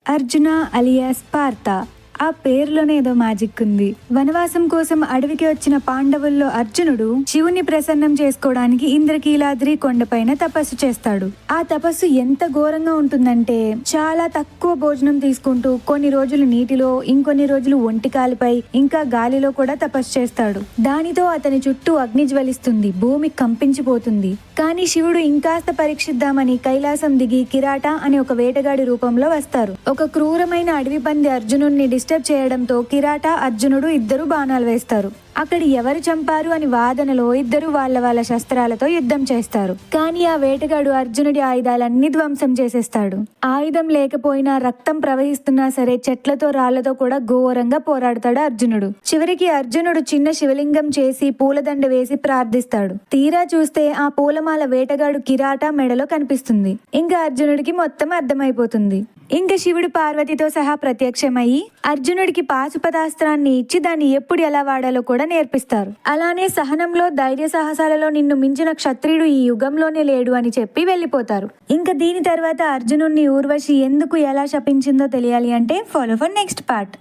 Arjuna alias Partha. ఆ పేరులోనే ఏదో మ్యాజిక్ ఉంది. వనవాసం కోసం అడవికి వచ్చిన పాండవుల్లో అర్జునుడు శివుని ప్రసన్నం చేసుకోవడానికి ఇంద్రకీలాద్రి కొండపైన తపస్సు చేస్తాడు. ఆ తపస్సు ఎంత ఘోరంగా ఉంటుందంటే చాలా తక్కువ భోజనం తీసుకుంటూ కొన్ని రోజులు నీటిలో, ఇంకొన్ని రోజులు ఒంటికాలిపై, ఇంకా గాలిలో కూడా తపస్సు చేస్తాడు. దానితో అతని చుట్టూ అగ్ని జ్వలిస్తుంది, భూమి కంపించిపోతుంది. కానీ శివుడు ఇంకాస్త పరీక్షిద్దామని కైలాసం దిగి కిరాట అనే ఒక వేటగాడి రూపంలో వస్తారు. ఒక క్రూరమైన అడవి పంది అర్జునుడిని డిస్టర్బ్ చేయడంతో కిరాట, అర్జునుడు ఇద్దరు బాణాలు వేస్తారు. అక్కడ ఎవరు చంపారు అని వాదనలో ఇద్దరు వాళ్ళ శస్త్రాలతో యుద్ధం చేస్తారు. కానీ ఆ వేటగాడు అర్జునుడి ఆయుధాలన్నీ ధ్వంసం చేసేస్తాడు. ఆయుధం లేకపోయినా, రక్తం ప్రవహిస్తున్నా సరే చెట్లతో రాళ్లతో కూడా ఘోరంగా పోరాడతాడు అర్జునుడు. చివరికి అర్జునుడు చిన్న శివలింగం చేసి పూలదండ వేసి ప్రార్థిస్తాడు. తీరా చూస్తే ఆ పూలమాల వేటగాడు కిరాట మెడలో కనిపిస్తుంది. ఇంకా అర్జునుడికి మొత్తం అర్థమైపోతుంది. ఇంకా శివుడు పార్వతితో సహా ప్రత్యక్షమయ్యి అర్జునుడికి పాశుపతాస్త్రాన్ని ఇచ్చి దాన్ని ఎప్పుడు ఎలా వాడాలో కూడా నేర్పిస్తారు. అలానే సహనంలో, ధైర్య సాహసాలలో నిన్ను మించిన క్షత్రియుడు ఈ యుగంలోనే లేడు అని చెప్పి వెళ్ళిపోతారు. ఇంకా దీని తర్వాత అర్జునుడిని ఊర్వశి ఎందుకు ఎలా శపించిందో తెలియాలి అంటే ఫాలో ఫర్ నెక్స్ట్ పార్ట్.